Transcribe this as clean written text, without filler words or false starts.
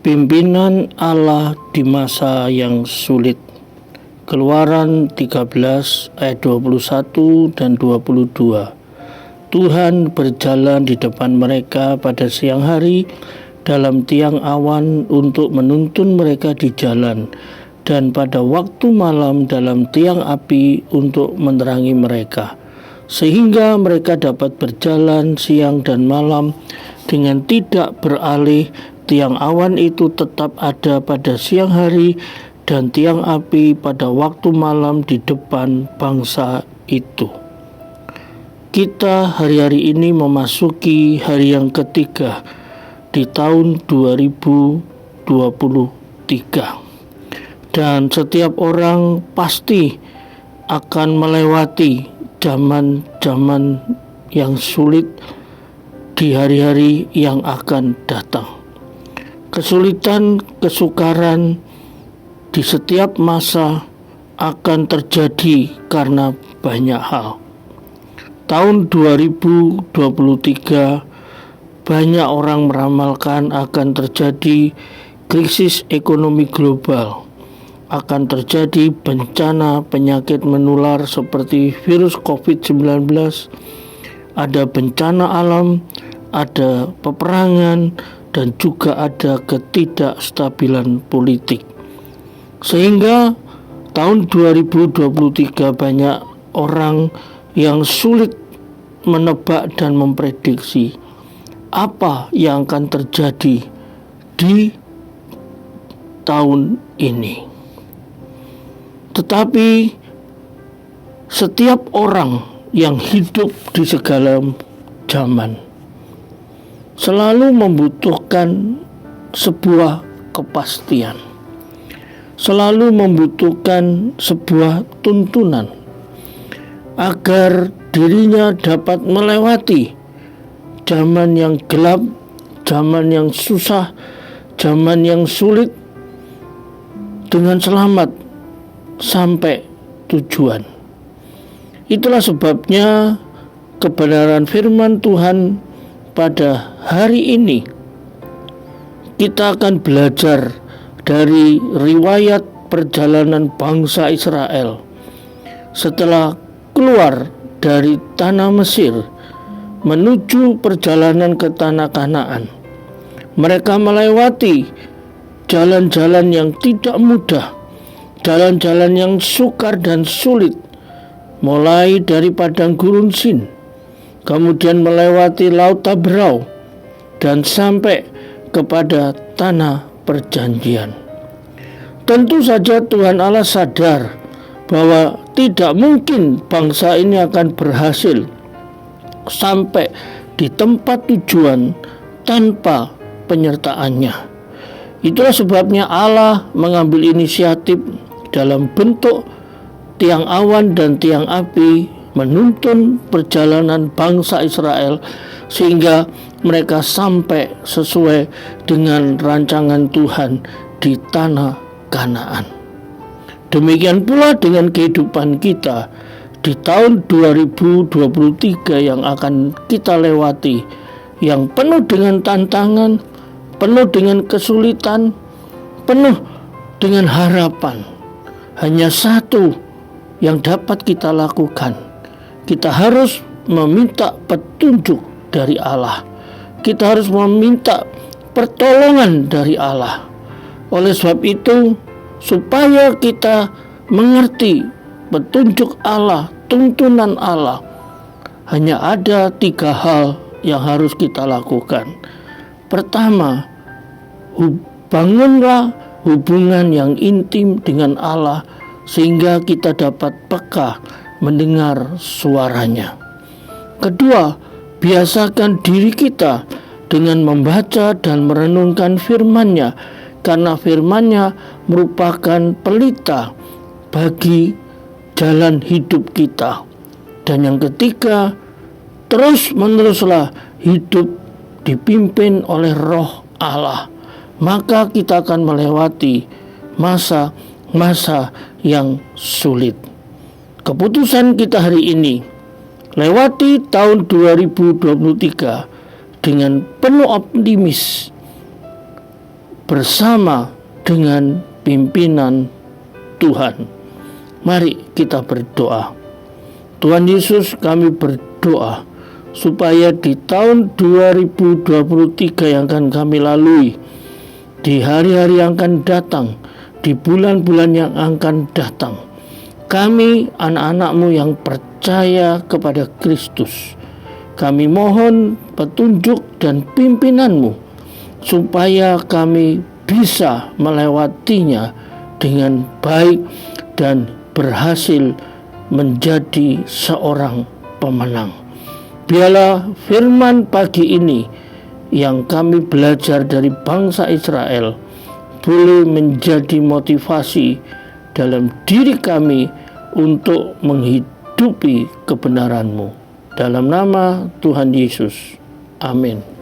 Pimpinan Allah di masa yang sulit. Keluaran 13 ayat 21 dan 22. Tuhan berjalan di depan mereka pada siang hari dalam tiang awan untuk menuntun mereka di jalan, dan pada waktu malam dalam tiang api untuk menerangi mereka, sehingga mereka dapat berjalan siang dan malam dengan tidak beralih. Tiang awan itu tetap ada pada siang hari dan tiang api pada waktu malam di depan bangsa itu. Kita hari-hari ini memasuki hari yang ketiga di tahun 2023. Dan setiap orang pasti akan melewati zaman-zaman yang sulit di hari-hari yang akan datang. Kesulitan, kesukaran di setiap masa akan terjadi karena banyak hal. Tahun 2023 banyak orang meramalkan akan terjadi krisis ekonomi global, akan terjadi bencana penyakit menular seperti virus COVID-19, ada bencana alam, ada peperangan, dan juga ada ketidakstabilan politik. Sehingga tahun 2023 banyak orang yang sulit menebak dan memprediksi apa yang akan terjadi di tahun ini. Tetapi setiap orang yang hidup di segala zaman selalu membutuhkan sebuah kepastian, selalu membutuhkan sebuah tuntunan agar dirinya dapat melewati zaman yang gelap, zaman yang susah, zaman yang sulit dengan selamat sampai tujuan. Itulah sebabnya kebenaran firman Tuhan pada hari ini kita akan belajar dari riwayat perjalanan bangsa Israel setelah keluar dari tanah Mesir menuju perjalanan ke tanah Kanaan. Mereka melewati jalan-jalan yang tidak mudah, jalan-jalan yang sukar dan sulit, mulai dari padang gurun Sin, kemudian melewati Laut Tabrau, dan sampai kepada tanah perjanjian. Tentu saja Tuhan Allah sadar bahwa tidak mungkin bangsa ini akan berhasil sampai di tempat tujuan tanpa penyertaannya. Itulah sebabnya Allah mengambil inisiatif dalam bentuk tiang awan dan tiang api menuntun perjalanan bangsa Israel sehingga mereka sampai sesuai dengan rancangan Tuhan di tanah Kanaan. Demikian pula dengan kehidupan kita di tahun 2023 yang akan kita lewati, yang penuh dengan tantangan, penuh dengan kesulitan, penuh dengan harapan. Hanya satu yang dapat kita lakukan. Kita harus meminta petunjuk dari Allah. Kita harus meminta pertolongan dari Allah. Oleh sebab itu, supaya kita mengerti petunjuk Allah, tuntunan Allah, hanya ada 3 hal yang harus kita lakukan. Pertama, bangunlah hubungan yang intim dengan Allah sehingga kita dapat peka mendengar suaranya. Kedua, biasakan diri kita dengan membaca dan merenungkan firman-Nya, karena firman-Nya merupakan pelita bagi jalan hidup kita. Dan yang ketiga, terus-meneruslah hidup dipimpin oleh Roh Allah. Maka kita akan melewati masa-masa yang sulit. Keputusan kita hari ini, lewati tahun 2023 dengan penuh optimis, bersama dengan pimpinan Tuhan. Mari kita berdoa. Tuhan Yesus, kami berdoa supaya di tahun 2023 yang akan kami lalui, di hari-hari yang akan datang, di bulan-bulan yang akan datang, kami anak-anak-Mu yang percaya kepada Kristus, kami mohon petunjuk dan pimpinan-Mu supaya kami bisa melewatinya dengan baik dan berhasil menjadi seorang pemenang. Biarlah firman pagi ini yang kami belajar dari bangsa Israel boleh menjadi motivasi dalam diri kami untuk menghidupi kebenaran-Mu. Dalam nama Tuhan Yesus. Amin.